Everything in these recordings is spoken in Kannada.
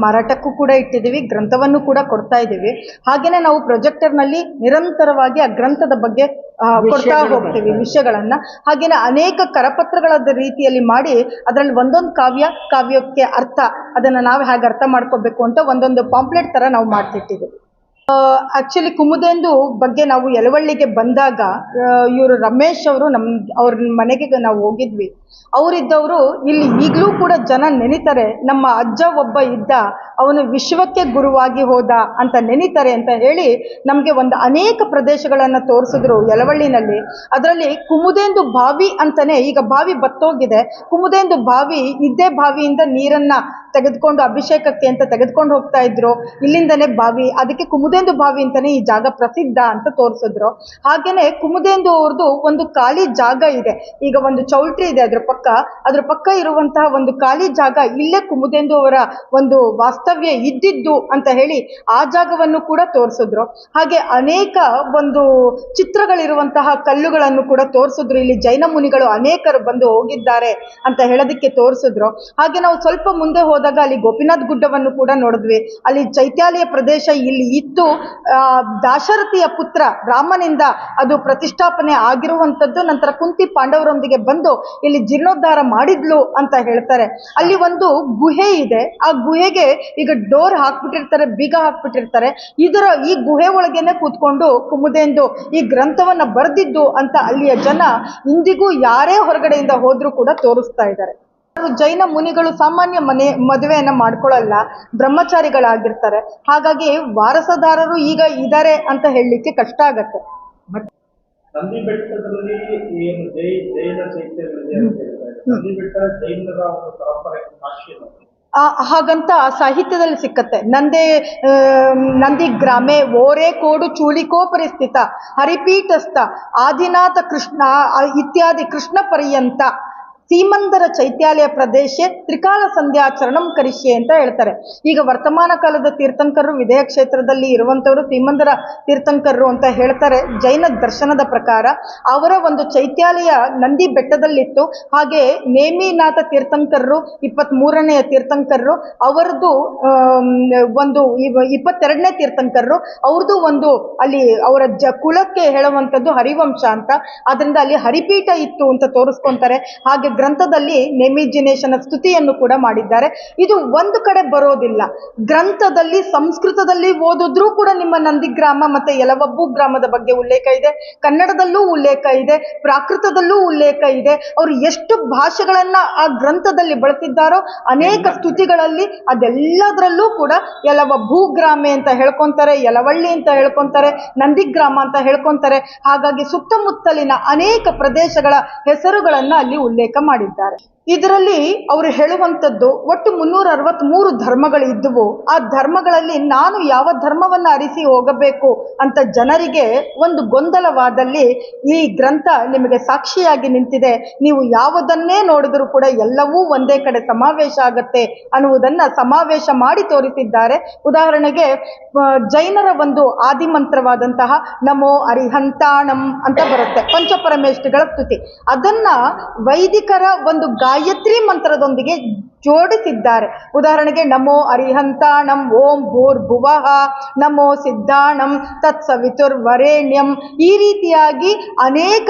ಮಾರಾಟಕ್ಕೂ ಕೂಡ ಇಟ್ಟಿದ್ದೀವಿ, ಗ್ರಂಥವನ್ನು ಕೂಡ ಕೊಡ್ತಾ ಇದ್ದೀವಿ. ಹಾಗೇನೆ ನಾವು ಪ್ರೊಜೆಕ್ಟರ್ನಲ್ಲಿ ನಿರಂತರವಾಗಿ ಆ ಗ್ರಂಥದ ಬಗ್ಗೆ ಕೊಡ್ತಾ ಹೋಗ್ತೀವಿ ವಿಷಯಗಳನ್ನ. ಹಾಗೇನೆ ಅನೇಕ ಕರಪತ್ರಗಳ ರೀತಿಯಲ್ಲಿ ಮಾಡಿ ಅದರಲ್ಲಿ ಒಂದೊಂದು ಕಾವ್ಯಕ್ಕೆ ಅರ್ಥ, ಅದನ್ನ ನಾವು ಹೇಗೆ ಅರ್ಥ ಮಾಡ್ಕೋಬೇಕು ಅಂತ ಒಂದೊಂದು ಪಾಂಪ್ಲೆಟ್ ತರ ನಾವು ಮಾಡ್ತಿಟ್ಟಿದ್ದೀವಿ. ಆಕ್ಚುಲಿ ಕುಮುದೆಂದು ಬಗ್ಗೆ ನಾವು ಯಲವಳ್ಳಿಗೆ ಬಂದಾಗ ಇವರು ರಮೇಶ್ ಅವರು ಅವ್ರ ಮನೆಗೆ ನಾವು ಹೋಗಿದ್ವಿ. ಅವರಿದ್ದವರು ಇಲ್ಲಿ ಈಗಲೂ ಕೂಡ ಜನ ನೆನಿತಾರೆ, ನಮ್ಮ ಅಜ್ಜ ಒಬ್ಬ ಇದ್ದ, ಅವನು ವಿಶ್ವಕ್ಕೆ ಗುರುವಾಗಿ ಹೋದ ಅಂತ ನೆನಿತಾರೆ ಅಂತ ಹೇಳಿ ನಮಗೆ ಒಂದು ಅನೇಕ ಪ್ರದೇಶಗಳನ್ನು ತೋರಿಸಿದ್ರು ಯಲವಳ್ಳಿನಲ್ಲಿ. ಅದರಲ್ಲಿ ಕುಮುದೆಂದು ಬಾವಿ ಅಂತಾನೆ, ಈಗ ಬಾವಿ ಬತ್ತೋಗಿದೆ, ಕುಮುದೆಂದು ಬಾವಿ ಇದ್ದೇ ಬಾವಿಯಿಂದ ನೀರನ್ನ ತೆಗೆದುಕೊಂಡು ಅಭಿಷೇಕಕ್ಕೆ ಅಂತ ತೆಗೆದುಕೊಂಡು ಹೋಗ್ತಾ ಇದ್ರು. ಇಲ್ಲಿಂದನೇ ಬಾವಿ, ಅದಕ್ಕೆ ಕುಮುದೆಂದು ಬಾವಿ ಅಂತಾನೆ ಈ ಜಾಗ ಪ್ರಸಿದ್ಧ ಅಂತ ತೋರಿಸಿದ್ರು. ಹಾಗೇನೆ ಕುಮುದೆಂದು ಅವ್ರದ್ದು ಒಂದು ಖಾಲಿ ಜಾಗ ಇದೆ, ಈಗ ಒಂದು ಚೌಲ್ಟ್ರಿ ಇದೆ ಅದ್ರ ಪಕ್ಕ ಇರುವಂತಹ ಒಂದು ಖಾಲಿ ಜಾಗ, ಇಲ್ಲೇ ಕುಮುದೆಂದು ಅವರ ಒಂದು ವಾಸ್ತವ್ಯ ಇದ್ದಿದ್ದು ಅಂತ ಹೇಳಿ ಆ ಜಾಗವನ್ನು ಕೂಡ ತೋರಿಸಿದ್ರು. ಹಾಗೆ ಅನೇಕ ಒಂದು ಚಿತ್ರಗಳಿರುವಂತಹ ಕಲ್ಲುಗಳನ್ನು ಕೂಡ ತೋರಿಸಿದ್ರು. ಇಲ್ಲಿ ಜೈನ ಮುನಿಗಳು ಅನೇಕರು ಬಂದು ಹೋಗಿದ್ದಾರೆ ಅಂತ ಹೇಳೋದಕ್ಕೆ ತೋರಿಸಿದ್ರು. ಹಾಗೆ ನಾವು ಸ್ವಲ್ಪ ಮುಂದೆ ಹೋದಾಗ ಅಲ್ಲಿ ಗೋಪಿನಾಥ್ ಗುಡ್ಡವನ್ನು ಕೂಡ ನೋಡಿದ್ವಿ. ಅಲ್ಲಿ ಚೈತ್ಯಾಲಯ ಪ್ರದೇಶ ಇಲ್ಲಿ ಇತ್ತು, ದಾಶರಥಿಯ ಪುತ್ರ ರಾಮನಿಂದ ಅದು ಪ್ರತಿಷ್ಠಾಪನೆ ಆಗಿರುವಂತದ್ದು. ನಂತರ ಕುಂತಿ ಪಾಂಡವರೊಂದಿಗೆ ಬಂದು ಇಲ್ಲಿ ಜೀರ್ಣೋದ್ಧಾರ ಮಾಡಿದ್ಲು ಅಂತ ಹೇಳ್ತಾರೆ. ಅಲ್ಲಿ ಒಂದು ಗುಹೆ ಇದೆ, ಆ ಗುಹೆಗೆ ಈಗ ಡೋರ್ ಹಾಕ್ಬಿಟ್ಟಿರ್ತಾರೆ, ಬೀಗ ಹಾಕ್ಬಿಟ್ಟಿರ್ತಾರೆ. ಈ ಗುಹೆ ಒಳಗೇನೆ ಕೂತ್ಕೊಂಡು ಕುಮುದೆಂದು ಈ ಗ್ರಂಥವನ್ನ ಬರೆದಿದ್ದು ಅಂತ ಅಲ್ಲಿಯ ಜನ ಇಂದಿಗೂ ಯಾರೇ ಹೊರಗಡೆಯಿಂದ ಹೋದ್ರೂ ಕೂಡ ತೋರಿಸ್ತಾ ಇದ್ದಾರೆ. ಜೈನ ಮುನಿಗಳು ಸಾಮಾನ್ಯ ಮದುವೆಯನ್ನ ಮಾಡ್ಕೊಳ್ಳಲ್ಲ, ಬ್ರಹ್ಮಚಾರಿಗಳಾಗಿರ್ತಾರೆ. ಹಾಗಾಗಿ ವಾರಸದಾರರು ಈಗ ಇದ್ದಾರೆ ಅಂತ ಹೇಳಲಿಕ್ಕೆ ಕಷ್ಟ ಆಗತ್ತೆ. ನಂದಿ ಬೆಟ್ಟದಲ್ಲಿ ಏನು ಜೈನ ಚೈತ್ಯಗಳಿದೆ ಅಂತ ಹೇಳ್ತಾರೆ. ನಂದಿ ಬೆಟ್ಟ ಜೈನರ ಒಂದು ಪರಂಪರೆ ಸಾಕ್ಷಿ ಹಾಗಂತ ಸಾಹಿತ್ಯದಲ್ಲಿ ಸಿಕ್ಕತ್ತೆ. ನಂದಿ ಗ್ರಾಮೆ ಓರೆ ಕೋಡು ಚೂಳಿಕೋ ಪರಿಸ್ಥಿತ ಹರಿಪೀಠಸ್ಥ ಆದಿನಾಥ ಕೃಷ್ಣ ಇತ್ಯಾದಿ ಕೃಷ್ಣ ಪರ್ಯಂತ ಸೀಮಂದರ ಚೈತ್ಯಾಲಯ ಪ್ರದೇಶ ತ್ರಿಕಾಲ ಸಂಧ್ಯಾಚರಣಂ ಕರಿಷ್ಯೆ ಅಂತ ಹೇಳ್ತಾರೆ. ಈಗ ವರ್ತಮಾನ ಕಾಲದ ತೀರ್ಥಂಕರರು ವಿದೇಹ ಕ್ಷೇತ್ರದಲ್ಲಿ ಇರುವಂತವರು ಸೀಮಂದರ ತೀರ್ಥಂಕರರು ಅಂತ ಹೇಳ್ತಾರೆ. ಜೈನ ದರ್ಶನದ ಪ್ರಕಾರ ಅವರ ಒಂದು ಚೈತ್ಯಾಲಯ ನಂದಿ ಬೆಟ್ಟದಲ್ಲಿತ್ತು. ಹಾಗೆ ನೇಮಿನಾಥ ತೀರ್ಥಂಕರರು 23ನೇ ತೀರ್ಥಂಕರರು, ಅವರದ್ದು ಒಂದು 22ನೇ ತೀರ್ಥಂಕರರು, ಅವ್ರದ್ದು ಒಂದು ಅಲ್ಲಿ ಅವರ ಕುಲಕ್ಕೆ ಹೇಳುವಂಥದ್ದು ಹರಿವಂಶ ಅಂತ, ಅದರಿಂದ ಅಲ್ಲಿ ಹರಿಪೀಠ ಇತ್ತು ಅಂತ ತೋರಿಸ್ಕೊಂತಾರೆ. ಹಾಗೆ ಗ್ರಂಥದಲ್ಲಿ ನೇಮಿಜಿನೇಶನ ಸ್ತುತಿಯನ್ನು ಕೂಡ ಮಾಡಿದ್ದಾರೆ. ಇದು ಒಂದು ಕಡೆ ಬರೋದಿಲ್ಲ, ಗ್ರಂಥದಲ್ಲಿ ಸಂಸ್ಕೃತದಲ್ಲಿ ಓದಿದ್ರೂ ಕೂಡ ನಿಮ್ಮ ನಂದಿಗ್ರಾಮ ಮತ್ತೆ ಯಲವಬ್ಬು ಗ್ರಾಮದ ಬಗ್ಗೆ ಉಲ್ಲೇಖ ಇದೆ, ಕನ್ನಡದಲ್ಲೂ ಉಲ್ಲೇಖ ಇದೆ, ಪ್ರಾಕೃತದಲ್ಲೂ ಉಲ್ಲೇಖ ಇದೆ. ಅವರು ಎಷ್ಟು ಭಾಷೆಗಳನ್ನ ಆ ಗ್ರಂಥದಲ್ಲಿ ಬಳಸಿದ್ದಾರೋ ಅನೇಕ ಸ್ತುತಿಗಳಲ್ಲಿ ಅದೆಲ್ಲದರಲ್ಲೂ ಕೂಡ ಯಲವಬ್ಬು ಗ್ರಾಮೆ ಅಂತ ಹೇಳ್ಕೊಂತಾರೆ, ಯಲವಳ್ಳಿ ಅಂತ ಹೇಳ್ಕೊಂತಾರೆ, ನಂದಿಗ್ರಾಮ ಅಂತ ಹೇಳ್ಕೊಂತಾರೆ. ಹಾಗಾಗಿ ಸುತ್ತಮುತ್ತಲಿನ ಅನೇಕ ಪ್ರದೇಶಗಳ ಹೆಸರುಗಳನ್ನ ಅಲ್ಲಿ ಉಲ್ಲೇಖ ಮಾಡಿದ್ದಾರೆ. ಇದರಲ್ಲಿ ಅವರು ಹೇಳುವಂಥದ್ದು ಒಟ್ಟು 363 ಧರ್ಮಗಳು ಇದ್ದುವು. ಆ ಧರ್ಮಗಳಲ್ಲಿ ನಾನು ಯಾವ ಧರ್ಮವನ್ನ ಅರಿಸಿ ಹೋಗಬೇಕು ಅಂತ ಜನರಿಗೆ ಒಂದು ಗೊಂದಲವಾದಲ್ಲಿ ಈ ಗ್ರಂಥ ನಿಮಗೆ ಸಾಕ್ಷಿಯಾಗಿ ನಿಂತಿದೆ. ನೀವು ಯಾವುದನ್ನೇ ನೋಡಿದರೂ ಕೂಡ ಎಲ್ಲವೂ ಒಂದೇ ಕಡೆ ಸಮಾವೇಶ ಆಗತ್ತೆ ಅನ್ನುವುದನ್ನ ಸಮಾವೇಶ ಮಾಡಿ ತೋರಿಸಿದ್ದಾರೆ. ಉದಾಹರಣೆಗೆ ಜೈನರ ಒಂದು ಆದಿಮಂತ್ರವಾದಂತಹ ನಮೋ ಅರಿಹಂತಾಣಂ ಅಂತ ಬರುತ್ತೆ, ಪಂಚಪರಮೇಷ್ಠಿಗಳ ಸ್ತುತಿ. ಅದನ್ನ ವೈದಿಕರ ಒಂದು ಗಾಯತ್ರಿ ಮಂತ್ರದೊಂದಿಗೆ ಜೋಡಿಸಿದ್ದಾರೆ. ಉದಾಹರಣೆಗೆ ನಮೋ ಅರಿಹಂತಾಣಂ ಓಂ ಭೂರ್ಭುವಃ ನಮೋ ಸಿದ್ಧಾಣಂ ತತ್ಸವಿತುರ್ವರೇಣ್ಯಂ, ಈ ರೀತಿಯಾಗಿ ಅನೇಕ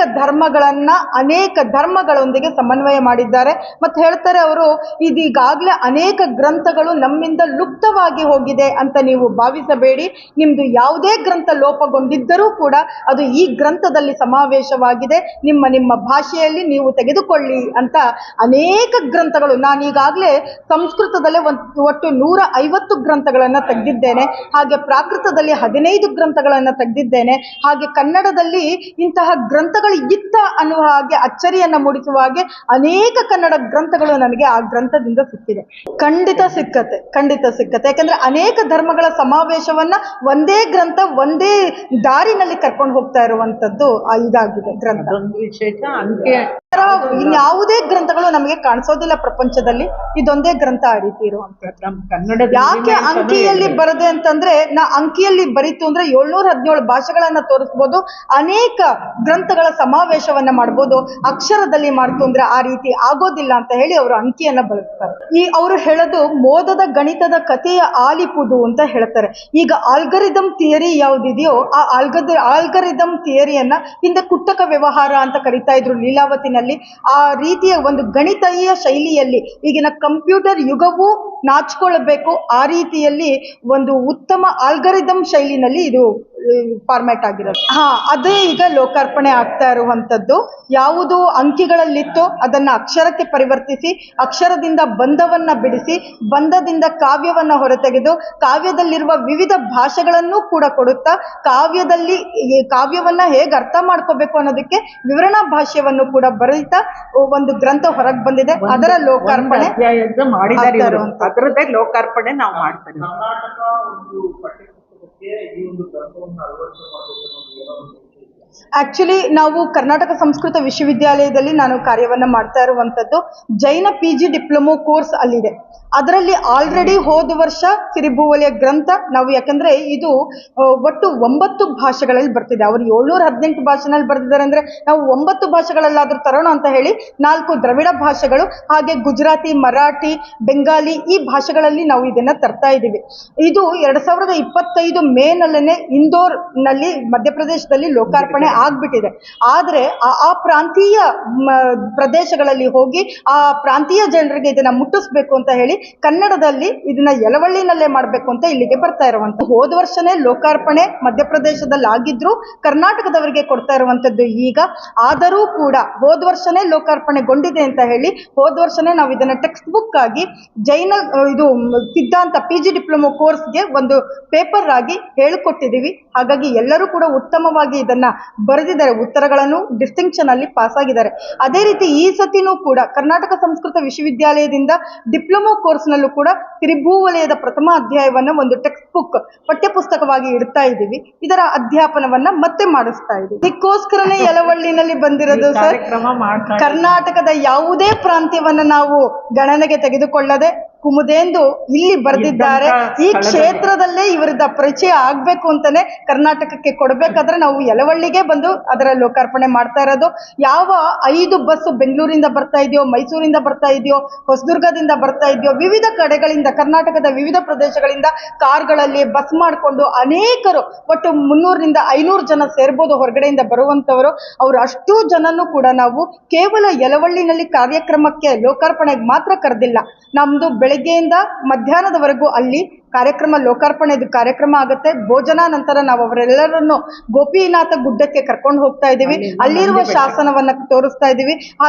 ಧರ್ಮಗಳೊಂದಿಗೆ ಸಮನ್ವಯ ಮಾಡಿದ್ದಾರೆ. ಮತ್ತೆ ಹೇಳ್ತಾರೆ ಅವರು, ಇದೀಗಾಗಲೇ ಅನೇಕ ಗ್ರಂಥಗಳು ನಮ್ಮಿಂದ ಲುಪ್ತವಾಗಿ ಹೋಗಿದೆ ಅಂತ ನೀವು ಭಾವಿಸಬೇಡಿ. ನಿಮ್ದು ಯಾವುದೇ ಗ್ರಂಥ ಲೋಪಗೊಂಡಿದ್ದರೂ ಕೂಡ ಅದು ಈ ಗ್ರಂಥದಲ್ಲಿ ಸಮಾವೇಶವಾಗಿದೆ, ನಿಮ್ಮ ಭಾಷೆಯಲ್ಲಿ ನೀವು ತೆಗೆದುಕೊಳ್ಳಿ ಅಂತ ಅನೇಕ ಗ್ರಂಥಗಳು. ನಾನೀಗಾಗಲೇ ಸಂಸ್ಕೃತದಲ್ಲೇ ಒಟ್ಟು 150 ಗ್ರಂಥಗಳನ್ನು ತೆಗೆದಿದ್ದೇನೆ, ಹಾಗೆ ಪ್ರಾಕೃತದಲ್ಲಿ 15 ಗ್ರಂಥಗಳನ್ನು ತೆಗೆದಿದ್ದೇನೆ. ಹಾಗೆ ಕನ್ನಡದಲ್ಲಿ ಇಂತಹ ಗ್ರಂಥಗಳು ಇತ್ತ ಅನ್ನುವ ಹಾಗೆ ಅಚ್ಚರಿಯನ್ನ ಮೂಡಿಸುವ ಹಾಗೆ ಅನೇಕ ಕನ್ನಡ ಗ್ರಂಥಗಳು ನನಗೆ ಆ ಗ್ರಂಥದಿಂದ ಸಿಕ್ಕಿದೆ. ಖಂಡಿತ ಸಿಕ್ಕತ್ತೆ. ಯಾಕಂದ್ರೆ ಅನೇಕ ಧರ್ಮಗಳ ಸಮಾವೇಶವನ್ನ ಒಂದೇ ಗ್ರಂಥ ಒಂದೇ ದಾರಿನಲ್ಲಿ ಕರ್ಕೊಂಡು ಹೋಗ್ತಾ ಇರುವಂತದ್ದು ಇದಾಗಿದೆ ಗ್ರಂಥ. ವಿಶೇಷ ಇನ್ಯಾವುದೇ ಗ್ರಂಥಗಳು ನಮಗೆ ಕಾಣಿಸೋದಿಲ್ಲ ಪ್ರಪಂಚದಲ್ಲಿ, ಇದೊಂದೇ ಗ್ರಂಥ ಆ ರೀತಿ ಇರುವಂತದ್ದು. ಕನ್ನಡ ಯಾಕೆ ಅಂಕಿಯಲ್ಲಿ ಬರದೆ ಅಂತಂದ್ರೆ, ಅಂಕಿಯಲ್ಲಿ ಬರೀತು ಅಂದ್ರೆ 717 ಭಾಷೆಗಳನ್ನ ತೋರಿಸ್ಬೋದು, ಅನೇಕ ಗ್ರಂಥಗಳ ಸಮಾವೇಶವನ್ನ ಮಾಡ್ಬೋದು. ಅಕ್ಷರದಲ್ಲಿ ಮಾಡ್ತು ಅಂದ್ರೆ ಆ ರೀತಿ ಆಗೋದಿಲ್ಲ ಅಂತ ಹೇಳಿ ಅವರು ಅಂಕಿಯನ್ನ ಬಳಸ್ತಾರೆ. ಅವರು ಹೇಳೋದು ಮೋದದ ಗಣಿತದ ಕಥೆಯ ಆಲಿಪುದು ಅಂತ ಹೇಳ್ತಾರೆ. ಈಗ ಆಲ್ಗರಿದಮ್ ಥಿಯರಿ ಯಾವ್ದಿದೆಯೋ ಆ ಆಲ್ಗರಿದಮ್ ಥಿಯರಿಯನ್ನ ಹಿಂದೆ ಕುಟ್ಟಕ ವ್ಯವಹಾರ ಅಂತ ಕರಿತಾ ಇದ್ರು ಲೀಲಾವತಿನಲ್ಲಿ. ಆ ರೀತಿಯ ಒಂದು ಗಣಿತೀಯ ಶೈಲಿಯಲ್ಲಿ ಈಗಿನ ಕಂಪ್ಯೂಟರ್ ಯುಗವೂ ನಾಚಿಕೊಳ್ಳಬೇಕು, ಆ ರೀತಿಯಲ್ಲಿ ಒಂದು ಉತ್ತಮ ಆಲ್ಗರಿದಮ್ ಶೈಲಿನಲ್ಲಿ ಇದು ಫಾರ್ಮ್ಯಾಟ್ ಆಗಿರೋದು. ಅದೇ ಈಗ ಲೋಕಾರ್ಪಣೆ ಆಗ್ತಾ ಇರುವಂತದ್ದು. ಯಾವುದು ಅಂಕಿಗಳಲ್ಲಿತ್ತೋ ಅದನ್ನ ಅಕ್ಷರಕ್ಕೆ ಪರಿವರ್ತಿಸಿ, ಅಕ್ಷರದಿಂದ ಬಂಧವನ್ನ ಬಿಡಿಸಿ, ಬಂಧದಿಂದ ಕಾವ್ಯವನ್ನ ಹೊರತೆಗೆದು, ಕಾವ್ಯದಲ್ಲಿರುವ ವಿವಿಧ ಭಾಷೆಗಳನ್ನು ಕೂಡ ಕೊಡುತ್ತಾ, ಕಾವ್ಯವನ್ನ ಹೇಗೆ ಅರ್ಥ ಮಾಡ್ಕೋಬೇಕು ಅನ್ನೋದಕ್ಕೆ ವಿವರಣಾ ಭಾಷ್ಯವನ್ನು ಕೂಡ ಬರೀತಾ ಒಂದು ಗ್ರಂಥ ಹೊರಗೆ ಬಂದಿದೆ. ಅದರ ಲೋಕಾರ್ಪಣೆ ಅದರದ್ದೇ ಲೋಕಾರ್ಪಣೆ ನಾವು ಮಾಡ್ತೇವೆ. ಕರ್ನಾಟಕ ಒಂದು ಪಠ್ಯಪುಸ್ತಕಕ್ಕೆ ಈ ಒಂದು ಗ್ರಂಥವನ್ನು ಅಳವಡಿಕೆ ಮಾಡಬೇಕು ಅನ್ನೋದು ಏನೋ ಒಂದು ಆಕ್ಚುಲಿ ನಾವು ಕರ್ನಾಟಕ ಸಂಸ್ಕೃತ ವಿಶ್ವವಿದ್ಯಾಲಯದಲ್ಲಿ ನಾನು ಕಾರ್ಯವನ್ನ ಮಾಡ್ತಾ ಇರುವಂತದ್ದು. ಜೈನ PG ಡಿಪ್ಲೊಮೊ ಕೋರ್ಸ್ ಅಲ್ಲಿದೆ. ಅದರಲ್ಲಿ ಆಲ್ರೆಡಿ ಹೋದ ವರ್ಷ ಸಿರಿಭೂವಲಿಯ ಗ್ರಂಥ ನಾವು, ಯಾಕಂದ್ರೆ ಇದು ಒಟ್ಟು 9 ಭಾಷೆಗಳಲ್ಲಿ ಬರ್ತಿದೆ. ಅವರು 718 ಭಾಷೆನಲ್ಲಿ ಬರ್ತಿದ್ದಾರೆ ಅಂದ್ರೆ ನಾವು 9 ಭಾಷೆಗಳಲ್ಲಾದ್ರೂ ತರೋಣ ಅಂತ ಹೇಳಿ 4 ದ್ರವಿಡ ಭಾಷೆಗಳು, ಹಾಗೆ ಗುಜರಾತಿ, ಮರಾಠಿ, ಬೆಂಗಾಲಿ ಈ ಭಾಷೆಗಳಲ್ಲಿ ನಾವು ಇದನ್ನ ತರ್ತಾ ಇದ್ದೀವಿ. ಇದು 2025 ಮೇನಲ್ಲೇ ಇಂದೋರ್ ನಲ್ಲಿ ಮಧ್ಯಪ್ರದೇಶದಲ್ಲಿ ಲೋಕಾರ್ಪಣೆ ಆಗ್ಬಿಟ್ಟಿದೆ. ಆದ್ರೆ ಆ ಪ್ರಾಂತೀಯ ಪ್ರದೇಶಗಳಲ್ಲಿ ಹೋಗಿ ಆ ಪ್ರಾಂತೀಯ ಜನರಿಗೆ ಇದನ್ನ ಮುಟ್ಟಿಸ್ಬೇಕು ಅಂತ ಹೇಳಿ ಕನ್ನಡದಲ್ಲಿ ಇದನ್ನ ಯಲವಳ್ಳಿನಲ್ಲೇ ಮಾಡ್ಬೇಕು ಅಂತ ಇಲ್ಲಿಗೆ ಬರ್ತಾ ಇರುವಂತ. ಹೋದ ವರ್ಷನೇ ಲೋಕಾರ್ಪಣೆ ಮಧ್ಯಪ್ರದೇಶದಲ್ಲಿ ಆಗಿದ್ರು ಕರ್ನಾಟಕದವರಿಗೆ ಕೊಡ್ತಾ ಇರುವಂತದ್ದು ಈಗ. ಆದರೂ ಕೂಡ ಹೋದ ವರ್ಷನೇ ಲೋಕಾರ್ಪಣೆಗೊಂಡಿದೆ ಅಂತ ಹೇಳಿ ಹೋದ ವರ್ಷನೇ ನಾವು ಇದನ್ನ ಟೆಕ್ಸ್ಟ್ ಬುಕ್ ಆಗಿ ಜೈನ ಇದು ಸಿದ್ಧಾಂತ PG ಡಿಪ್ಲೊಮೊ ಕೋರ್ಸ್ಗೆ ಒಂದು ಪೇಪರ್ ಆಗಿ ಹೇಳಿಕೊಟ್ಟಿದ್ದೀವಿ. ಹಾಗಾಗಿ ಎಲ್ಲರೂ ಕೂಡ ಉತ್ತಮವಾಗಿ ಇದನ್ನ ಬರೆದಿದ್ದಾರೆ, ಉತ್ತರಗಳನ್ನು ಡಿಸ್ಟಿಂಕ್ಷನ್ ಅಲ್ಲಿ ಪಾಸ್ ಆಗಿದ್ದಾರೆ. ಅದೇ ರೀತಿ ಈ ಸತಿನೂ ಕೂಡ ಕರ್ನಾಟಕ ಸಂಸ್ಕೃತ ವಿಶ್ವವಿದ್ಯಾಲಯದಿಂದ ಡಿಪ್ಲೊಮೊ ಕೋರ್ಸ್ ನಲ್ಲೂ ಕೂಡ ತ್ರಿಭೂವಲಯದ ಪ್ರಥಮ ಅಧ್ಯಾಯವನ್ನ ಒಂದು ಟೆಕ್ಸ್ಟ್ ಬುಕ್ ಪಠ್ಯಪುಸ್ತಕವಾಗಿ ಇಡ್ತಾ ಇದ್ದೀವಿ. ಇದರ ಅಧ್ಯಾಪನವನ್ನ ಮತ್ತೆ ಮಾಡಿಸ್ತಾ ಇದ್ದೀವಿ. ಇದಕ್ಕೋಸ್ಕರನೇ ಯಲವಳ್ಳಿನಲ್ಲಿ ಬಂದಿರೋದು ಸರ್. ಕರ್ನಾಟಕದ ಯಾವುದೇ ಪ್ರಾಂತ್ಯವನ್ನ ನಾವು ಗಣನೆಗೆ ತೆಗೆದುಕೊಳ್ಳದೆ ಕುಮುದೇಂದು ಇಲ್ಲಿ ಬರೆದಿದ್ದಾರೆ. ಈ ಕ್ಷೇತ್ರದಲ್ಲೇ ಇವರದ ಪರಿಚಯ ಆಗ್ಬೇಕು ಅಂತಾನೆ ಕರ್ನಾಟಕಕ್ಕೆ ಕೊಡ್ಬೇಕಾದ್ರೆ ನಾವು ಯಲವಳ್ಳಿಗೆ ಬಂದು ಅದರ ಲೋಕಾರ್ಪಣೆ ಮಾಡ್ತಾ ಇರೋದು. ಯಾವ 5 ಬಸ್ ಬೆಂಗಳೂರಿಂದ ಬರ್ತಾ ಇದೆಯೋ, ಮೈಸೂರಿಂದ ಬರ್ತಾ ಇದೆಯೋ, ಹೊಸದುರ್ಗದಿಂದ ಬರ್ತಾ ಇದೆಯೋ, ವಿವಿಧ ಕಡೆಗಳಿಂದ ಕರ್ನಾಟಕದ ವಿವಿಧ ಪ್ರದೇಶಗಳಿಂದ ಕಾರ್ಗಳಲ್ಲಿ ಬಸ್ ಮಾಡಿಕೊಂಡು ಅನೇಕರು, ಒಟ್ಟು 300ರಿಂದ 500 ಜನ ಸೇರ್ಬೋದು ಹೊರಗಡೆಯಿಂದ ಬರುವಂತವರು. ಅವರು ಅಷ್ಟು ಜನನು ಕೂಡ ನಾವು ಕೇವಲ ಯಲವಳ್ಳಿನಲ್ಲಿ ಕಾರ್ಯಕ್ರಮಕ್ಕೆ ಲೋಕಾರ್ಪಣೆಗೆ ಮಾತ್ರ ಕರೆದಿಲ್ಲ. ನಮ್ದು ಬೆಳಗ್ಗೆಯಿಂದ ಮಧ್ಯಾಹ್ನದವರೆಗೂ ಅಲ್ಲಿ ಕಾರ್ಯಕ್ರಮ ಲೋಕಾರ್ಪಣೆದು ಕಾರ್ಯಕ್ರಮ ಆಗುತ್ತೆ. ಭೋಜನ ನಂತರ ನಾವು ಅವರೆಲ್ಲರನ್ನು ಗೋಪಿನಾಥ ಗುಡ್ಡಕ್ಕೆ ಕರ್ಕೊಂಡು ಹೋಗ್ತಾ ಇದ್ದೀವಿ. ಅಲ್ಲಿರುವ ಶಾಸನವನ್ನ ತೋರಿಸ್ತಾ ಇದ್ದೀವಿ.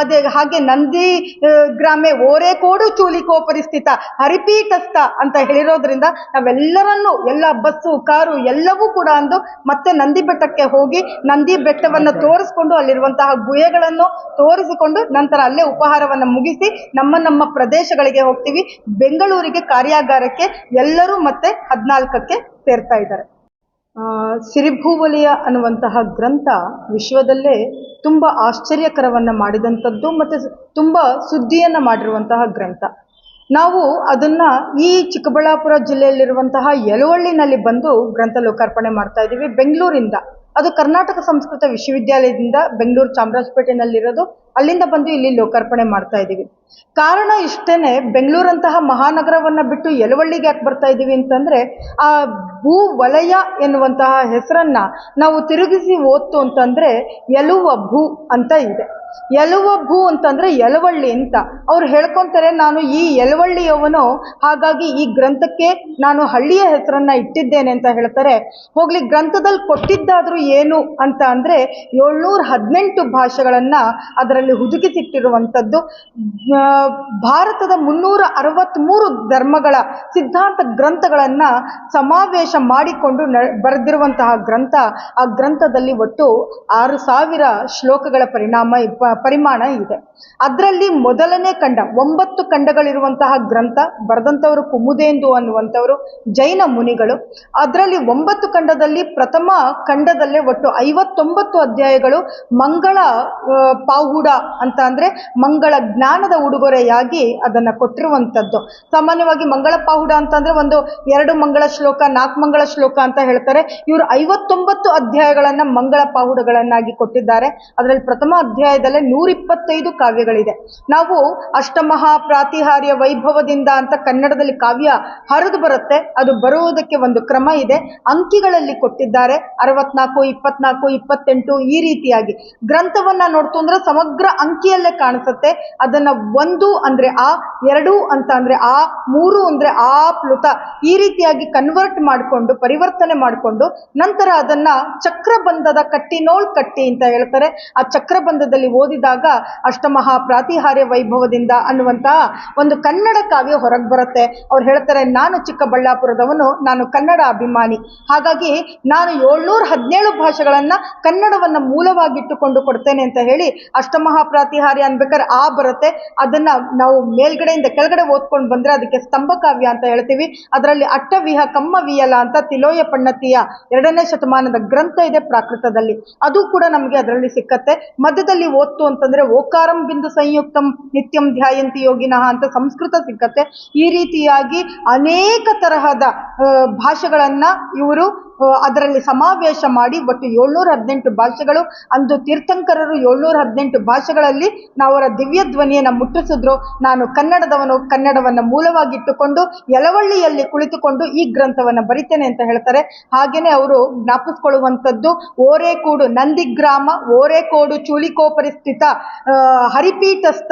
ಹಾಗೆ ನಂದಿ ಗ್ರಾಮೆ ಓರೆಕೋಡು ಚೂಲಿಕೋ ಪರಿಸ್ಥಿತ ಹರಿಪೀಠಸ್ಥ ಅಂತ ಹೇಳಿರೋದ್ರಿಂದ ನಾವೆಲ್ಲರನ್ನು, ಎಲ್ಲ ಬಸ್ಸು ಕಾರು ಎಲ್ಲವೂ ಕೂಡ ಅಂದು ಮತ್ತೆ ನಂದಿ ಬೆಟ್ಟಕ್ಕೆ ಹೋಗಿ ನಂದಿ ಬೆಟ್ಟವನ್ನು ತೋರಿಸ್ಕೊಂಡು ಅಲ್ಲಿರುವಂತಹ ಗುಹೆಗಳನ್ನು ತೋರಿಸಿಕೊಂಡು ನಂತರ ಅಲ್ಲೇ ಉಪಹಾರವನ್ನು ಮುಗಿಸಿ ನಮ್ಮ ಪ್ರದೇಶಗಳಿಗೆ ಹೋಗ್ತೀವಿ. ಬೆಂಗಳೂರಿಗೆ ಕಾರ್ಯಾಗಾರಕ್ಕೆ ಎಲ್ಲರೂ ಮತ್ತೆ 14ಕ್ಕೆ ಸೇರ್ತಾ ಇದ್ದಾರೆ. ಸಿರಿಭೂವಲಿಯ ಅನ್ನುವಂತಹ ಗ್ರಂಥ ವಿಶ್ವದಲ್ಲೇ ತುಂಬ ಆಶ್ಚರ್ಯಕರವನ್ನು ಮಾಡಿದಂಥದ್ದು ಮತ್ತು ತುಂಬ ಸುದ್ದಿಯನ್ನು ಮಾಡಿರುವಂತಹ ಗ್ರಂಥ. ನಾವು ಅದನ್ನ ಈ ಚಿಕ್ಕಬಳ್ಳಾಪುರ ಜಿಲ್ಲೆಯಲ್ಲಿರುವಂತಹ ಯಲವಳ್ಳಿನಲ್ಲಿ ಬಂದು ಗ್ರಂಥ ಲೋಕಾರ್ಪಣೆ ಮಾಡ್ತಾ ಇದ್ದೀವಿ ಬೆಂಗಳೂರಿಂದ. ಅದು ಕರ್ನಾಟಕ ಸಂಸ್ಕೃತ ವಿಶ್ವವಿದ್ಯಾಲಯದಿಂದ ಬೆಂಗಳೂರು ಚಾಮರಾಜಪೇಟೆನಲ್ಲಿರೋದು. ಅಲ್ಲಿಂದ ಬಂದು ಇಲ್ಲಿ ಲೋಕಾರ್ಪಣೆ ಮಾಡ್ತಾ ಇದ್ದೀವಿ. ಕಾರಣ ಇಷ್ಟೇನೆ, ಬೆಂಗಳೂರಂತಹ ಮಹಾನಗರವನ್ನ ಬಿಟ್ಟು ಯಲವಳ್ಳಿಗೆ ಯಾಕೆ ಬರ್ತಾ ಇದ್ದೀವಿ ಅಂತಂದ್ರೆ, ಆ ಭೂ ವಲಯ ಎನ್ನುವಂತಹ ಹೆಸರನ್ನ ನಾವು ತಿರುಗಿಸಿ ಓದ್ತು ಅಂತಂದ್ರೆ ಯಲುವ ಭೂ ಅಂತ ಇದೆ. ಯಲುವ ಭೂ ಅಂತಂದ್ರೆ ಯಲವಳ್ಳಿ ಅಂತ ಅವ್ರು ಹೇಳ್ಕೊಂತಾರೆ. ನಾನು ಈ ಯಲವಳ್ಳಿಯವನು, ಹಾಗಾಗಿ ಈ ಗ್ರಂಥಕ್ಕೆ ನಾನು ಹಳ್ಳಿಯ ಹೆಸರನ್ನ ಇಟ್ಟಿದ್ದೇನೆ ಅಂತ ಹೇಳ್ತಾರೆ. ಹೋಗ್ಲಿ, ಗ್ರಂಥದಲ್ಲಿ ಕೊಟ್ಟಿದ್ದಾದ್ರೂ ಏನು ಅಂತ ಅಂದ್ರೆ 718 ಭಾಷೆಗಳನ್ನ ಅದರಲ್ಲಿ ಹುದುಗಿಸಿಟ್ಟಿರುವಂಥದ್ದು. ಭಾರತದ 363 ಧರ್ಮಗಳ ಸಿದ್ಧಾಂತ ಗ್ರಂಥಗಳನ್ನ ಸಮಾವೇಶ ಮಾಡಿಕೊಂಡು ಬರೆದಿರುವಂತಹ ಗ್ರಂಥ. ಆ ಗ್ರಂಥದಲ್ಲಿ ಒಟ್ಟು 6000 ಶ್ಲೋಕಗಳ ಪರಿಣಾಮ ಪರಿಮಾಣ ಇದೆ. ಅದರಲ್ಲಿ ಮೊದಲನೇ ಖಂಡ, 9 ಖಂಡಗಳಿರುವಂತಹ ಗ್ರಂಥ ಬರೆದಂಥವರು ಕುಮುದೇಂದು ಅನ್ನುವಂಥವರು ಜೈನ ಮುನಿಗಳು. ಅದರಲ್ಲಿ 9 ಖಂಡದಲ್ಲಿ ಪ್ರಥಮ ಖಂಡದಲ್ಲೇ ಒಟ್ಟು 59 ಅಧ್ಯಾಯಗಳು ಮಂಗಳ ಪಾಹುಡ ಅಂತ ಅಂದರೆ ಮಂಗಳ ಜ್ಞಾನದ ಉಡುಗೊರೆಯಾಗಿ ಅದನ್ನು ಕೊಟ್ಟಿರುವಂಥದ್ದು. ಸಾಮಾನ್ಯವಾಗಿ ಮಂಗಳ ಪಾಹುಡ ಅಂತಂದರೆ ಒಂದು 2 ಮಂಗಳ ಶ್ಲೋಕ, 4 ಮಂಗಳ ಶ್ಲೋಕ ಅಂತ ಹೇಳ್ತಾರೆ. ಇವರು 59 ಅಧ್ಯಾಯಗಳನ್ನು ಮಂಗಳ ಪಾಹುಡಗಳನ್ನಾಗಿ ಕೊಟ್ಟಿದ್ದಾರೆ. ಅದರಲ್ಲಿ ಪ್ರಥಮ ಅಧ್ಯಾಯದಲ್ಲೇ 125 ಕಾವ್ಯಗಳಿದೆ. ನಾವು ಅಷ್ಟಮಹಾ ಪ್ರಾತಿಹಾರ್ಯ ವೈಭವದಿಂದ ಅಂತ ಕನ್ನಡದಲ್ಲಿ ಕಾವ್ಯ ಹರಿದು ಬರುತ್ತೆ. ಅದು ಬರುವುದಕ್ಕೆ ಒಂದು ಕ್ರಮ ಇದೆ, ಅಂಕಿಗಳಲ್ಲಿ ಕೊಟ್ಟಿದ್ದಾರೆ. 64, 24, 28 ಈ ರೀತಿಯಾಗಿ ಗ್ರಂಥವನ್ನ ನೋಡ್ತು ಅಂದ್ರೆ ಸಮಗ್ರ ಅಂಕಿಯಲ್ಲೇ ಕಾಣಿಸುತ್ತೆ. ಅದನ್ನ 1 ಅಂದ್ರೆ ಆ, 2 ಅಂತ ಅಂದ್ರೆ ಆ, 3 ಅಂದ್ರೆ ಆ ಪ್ಲುತ ಈ ರೀತಿಯಾಗಿ ಕನ್ವರ್ಟ್ ಮಾಡಿಕೊಂಡು ಪರಿವರ್ತನೆ ಮಾಡಿಕೊಂಡು ನಂತರ ಅದನ್ನ ಚಕ್ರಬಂಧದ ಕಟ್ಟಿನೋಳ್ ಕಟ್ಟಿ ಅಂತ ಹೇಳ್ತಾರೆ. ಆ ಚಕ್ರಬಂಧದಲ್ಲಿ ಓದಿದಾಗ ಅಷ್ಟಮಹಾ ಪ್ರಾತಿಹಾರ್ಯ ವೈಭವದಿಂದ ಅನ್ನುವಂತಹ ಒಂದು ಕನ್ನಡ ಕಾವ್ಯ ಹೊರಗೆ ಬರುತ್ತೆ. ಅವ್ರು ಹೇಳ್ತಾರೆ, ನಾನು ಚಿಕ್ಕಬಳ್ಳಾಪುರದವನು, ನಾನು ಕನ್ನಡ ಅಭಿಮಾನಿ, ಹಾಗಾಗಿ ನಾನು 717 ಭಾಷೆಗಳನ್ನ ಕನ್ನಡವನ್ನ ಮೂಲವಾಗಿಟ್ಟುಕೊಂಡು ಕೊಡ್ತೇನೆ ಅಂತ ಹೇಳಿ ಅಷ್ಟಮಹಾ ಪ್ರಾತಿಹಾರ್ಯ ಅನ್ಬೇಕಾದ್ರೆ ಆ ಬರುತ್ತೆ. ಅದನ್ನ ನಾವು ಮೇಲ್ಗಡೆಯಿಂದ ಕೆಳಗಡೆ ಓದ್ಕೊಂಡು ಬಂದ್ರೆ ಅದಕ್ಕೆ ಸ್ತಂಭ ಕಾವ್ಯ ಅಂತ ಹೇಳ್ತೀವಿ. ಅದರಲ್ಲಿ ಅಟ್ಟವಿಹ ಕಮ್ಮ ವಿಯಲ ಅಂತ ತಿಲೋಯ ಪಣ್ಣತಿಯ 2ನೇ ಶತಮಾನದ ಗ್ರಂಥ ಇದೆ ಪ್ರಾಕೃತದಲ್ಲಿ, ಅದು ಕೂಡ ನಮಗೆ ಅದರಲ್ಲಿ ಸಿಕ್ಕತ್ತೆ. ಮಧ್ಯದಲ್ಲಿ ಓದ್ತು ಅಂತಂದ್ರೆ ಓಕಾರಂ ಬಿಂದು ಸಂಯುಕ್ತಂ ನಿತ್ಯಂ ಧ್ಯಾಯಂತಿ ಯೋಗಿನಃ ಅಂತ ಸಂಸ್ಕೃತ ಸಿಕ್ಕತ್ತೆ. ಈ ರೀತಿಯಾಗಿ ಅನೇಕ ತರಹದ ಭಾಷೆಗಳನ್ನ ಇವರು ಅದರಲ್ಲಿ ಸಮಾವೇಶ ಮಾಡಿ ಒಟ್ಟು 718 ಭಾಷೆಗಳು. ಅಂದು ತೀರ್ಥಂಕರರು 718 ಭಾಷೆಗಳಲ್ಲಿ ಅವರ ದಿವ್ಯ ಧ್ವನಿಯನ್ನು ಮುಟ್ಟಿಸಿದ್ರು. ನಾನು ಕನ್ನಡದವನು, ಕನ್ನಡವನ್ನು ಮೂಲವಾಗಿಟ್ಟುಕೊಂಡು ಯಲವಳ್ಳಿಯಲ್ಲಿ ಕುಳಿತುಕೊಂಡು ಈ ಗ್ರಂಥವನ್ನು ಬರಿತೇನೆ ಅಂತ ಹೇಳ್ತಾರೆ. ಹಾಗೇನೆ ಅವರು ಜ್ಞಾಪಿಸ್ಕೊಳ್ಳುವಂಥದ್ದು ಓರೇಕೂಡು ನಂದಿಗ್ರಾಮ ಓರೇಕೋಡು ಚೂಳಿಕೋಪರಿಸ್ಥಿತ ಹರಿಪೀಠಸ್ಥ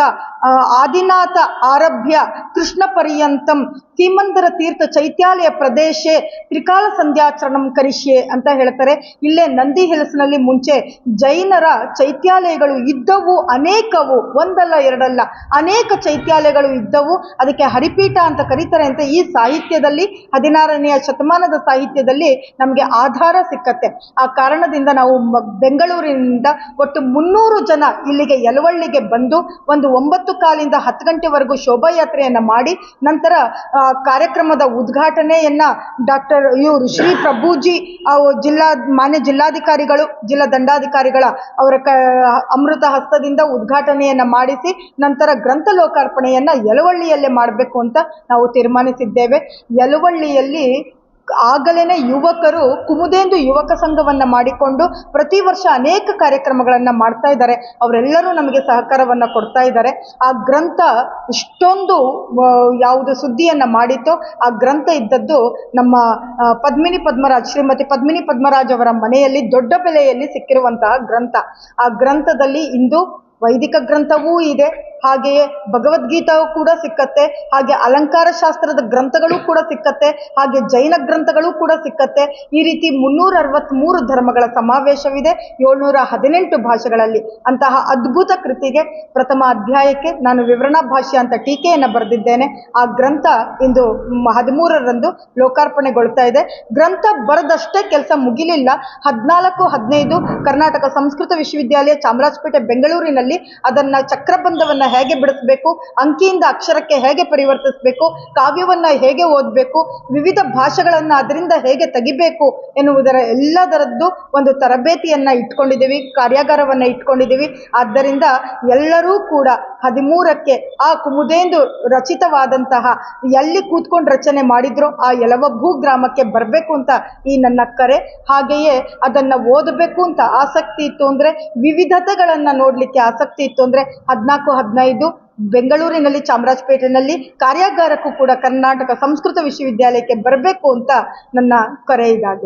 ಆದಿನಾಥ ಆರಭ್ಯ ಕೃಷ್ಣ ಪರ್ಯಂತಂ ಸೀಮಂದರ ತೀರ್ಥ ಚೈತ್ಯಾಲಯ ಪ್ರದೇಶೆ ತ್ರಿಕಾಲ ಸಂಧ್ಯಾಚರಣಂ ಕರಿಷ್ಯೆ ಅಂತ ಹೇಳ್ತಾರೆ. ಇಲ್ಲೇ ನಂದಿ ಹಿಲ್ಸ್ನಲ್ಲಿ ಮುಂಚೆ ಜೈನರ ಚೈತ್ಯಾಲಯಗಳು ಇದ್ದವು, ಅನೇಕವು, ಒಂದಲ್ಲ ಎರಡಲ್ಲ ಅನೇಕ ಚೈತ್ಯಾಲಯಗಳು ಇದ್ದವು. ಅದಕ್ಕೆ ಹರಿಪೀಠ ಅಂತ ಕರೀತಾರೆ ಅಂತ ಈ ಸಾಹಿತ್ಯದಲ್ಲಿ 16ನೇ ಶತಮಾನದ ಸಾಹಿತ್ಯದಲ್ಲಿ ನಮಗೆ ಆಧಾರ ಸಿಕ್ಕತ್ತೆ. ಆ ಕಾರಣದಿಂದ ನಾವು ಬೆಂಗಳೂರಿನಿಂದ ಒಟ್ಟು 300 ಜನ ಇಲ್ಲಿಗೆ ಯಲವಳ್ಳಿಗೆ ಬಂದು ಒಂದು 9:15 10 ಗಂಟೆವರೆಗೂ ಶೋಭಾಯಾತ್ರೆಯನ್ನ ಮಾಡಿ ನಂತರ ಕಾರ್ಯಕ್ರಮದ ಉದ್ಘಾಟನೆಯನ್ನ ಇವರು ಶ್ರೀ ಪ್ರಭುಜಿ ಮಾನ್ಯ ಜಿಲ್ಲಾಧಿಕಾರಿಗಳು, ಜಿಲ್ಲಾ ದಂಡಾಧಿಕಾರಿಗಳ ಅವರ ಅಮೃತ ಹಸ್ತದಿಂದ ಉದ್ಘಾಟನೆಯನ್ನ ಮಾಡಿಸಿ ನಂತರ ಗ್ರಂಥ ಲೋಕಾರ್ಪಣೆಯನ್ನ ಯಲವಳ್ಳಿಯಲ್ಲೇ ಮಾಡಬೇಕು ಅಂತ ನಾವು ತೀರ್ಮಾನಿಸಿದ್ದೇವೆ. ಯಲವಳ್ಳಿಯಲ್ಲಿ ಆಗಲೇನೆ ಯುವಕರು ಕುಮುದೇಂದು ಯುವಕ ಸಂಘವನ್ನ ಮಾಡಿಕೊಂಡು ಪ್ರತಿ ವರ್ಷ ಅನೇಕ ಕಾರ್ಯಕ್ರಮಗಳನ್ನ ಮಾಡ್ತಾ ಇದ್ದಾರೆ. ಅವರೆಲ್ಲರೂ ನಮಗೆ ಸಹಕಾರವನ್ನ ಕೊಡ್ತಾ ಇದ್ದಾರೆ. ಆ ಗ್ರಂಥ ಇಷ್ಟೊಂದು ಯಾವುದು ಸುದ್ದಿಯನ್ನ ಮಾಡಿತ್ತೋ ಆ ಗ್ರಂಥ ಇದ್ದದ್ದು ನಮ್ಮ ಶ್ರೀಮತಿ ಪದ್ಮಿನಿ ಪದ್ಮರಾಜ್ ಅವರ ಮನೆಯಲ್ಲಿ ದೊಡ್ಡ ಬೆಲೆಯಲ್ಲಿ ಸಿಕ್ಕಿರುವಂತಹ ಗ್ರಂಥ. ಆ ಗ್ರಂಥದಲ್ಲಿ ಇಂದು ವೈದಿಕ ಗ್ರಂಥವೂ ಇದೆ, ಹಾಗೆಯೇ ಭಗವದ್ಗೀತಾವು ಕೂಡ ಸಿಕ್ಕತ್ತೆ, ಹಾಗೆ ಅಲಂಕಾರ ಶಾಸ್ತ್ರದ ಗ್ರಂಥಗಳು ಕೂಡ ಸಿಕ್ಕತ್ತೆ, ಹಾಗೆ ಜೈನ ಗ್ರಂಥಗಳು ಕೂಡ ಸಿಕ್ಕತ್ತೆ. ಈ ರೀತಿ 363 ಧರ್ಮಗಳ ಸಮಾವೇಶವಿದೆ 718 ಭಾಷೆಗಳಲ್ಲಿ. ಅಂತಹ ಅದ್ಭುತ ಕೃತಿಗೆ ಪ್ರಥಮ ಅಧ್ಯಾಯಕ್ಕೆ ನಾನು ವಿವರಣಾ ಭಾಷ್ಯ ಅಂತ ಟೀಕೆಯನ್ನು ಬರೆದಿದ್ದೇನೆ. ಆ ಗ್ರಂಥ ಇಂದು 13ರಂದು ಲೋಕಾರ್ಪಣೆಗೊಳ್ತಾ ಇದೆ. ಗ್ರಂಥ ಬರೆದಷ್ಟೇ ಕೆಲಸ ಮುಗಿಲಿಲ್ಲ. 14-15 ಕರ್ನಾಟಕ ಸಂಸ್ಕೃತ ವಿಶ್ವವಿದ್ಯಾಲಯ ಚಾಮರಾಜಪೇಟೆ ಬೆಂಗಳೂರಿನಲ್ಲಿ ಅದನ್ನ ಚಕ್ರಬಂಧವನ್ನ ಹೇಗೆ ಬಿಡಿಸಬೇಕು, ಅಂಕಿಯಿಂದ ಅಕ್ಷರಕ್ಕೆ ಹೇಗೆ ಪರಿವರ್ತಿಸಬೇಕು, ಕಾವ್ಯವನ್ನ ಹೇಗೆ ಓದಬೇಕು, ವಿವಿಧ ಭಾಷೆಗಳನ್ನ ಅದರಿಂದ ಹೇಗೆ ತೆಗಿಬೇಕು ಎನ್ನುವುದರ ಎಲ್ಲದರದ್ದು ಒಂದು ತರಬೇತಿಯನ್ನ ಇಟ್ಕೊಂಡಿದ್ದೀವಿ, ಕಾರ್ಯಾಗಾರವನ್ನ ಇಟ್ಕೊಂಡಿದ್ದೀವಿ. ಆದ್ದರಿಂದ ಎಲ್ಲರೂ ಕೂಡ 13ಕ್ಕೆ ಆ ಕುಮುದೇಂದು ರಚಿತವಾದಂತಹ ಎಲ್ಲಿ ಕೂತ್ಕೊಂಡು ರಚನೆ ಮಾಡಿದ್ರು ಆ ಯಲವಬ್ಬು ಗ್ರಾಮಕ್ಕೆ ಬರಬೇಕು ಅಂತ ಈ ನನ್ನ ಕರೆ. ಹಾಗೆಯೇ ಅದನ್ನ ಓದಬೇಕು ಅಂತ ಆಸಕ್ತಿ ಇತ್ತು ಅಂದ್ರೆ, ವಿವಿಧತೆಗಳನ್ನ ನೋಡ್ಲಿಕ್ಕೆ ಆಸಕ್ತಿ ಇತ್ತು ಅಂದ್ರೆ 14-15 ಬೆಂಗಳೂರಿನಲ್ಲಿ ಚಾಮರಾಜಪೇಟೆನಲ್ಲಿ ಕಾರ್ಯಾಗಾರಕ್ಕೂ ಕೂಡ ಕರ್ನಾಟಕ ಸಂಸ್ಕೃತ ವಿಶ್ವವಿದ್ಯಾಲಯಕ್ಕೆ ಬರಬೇಕು ಅಂತ ನನ್ನ ಕರೆ ಇದಾಗಿದೆ.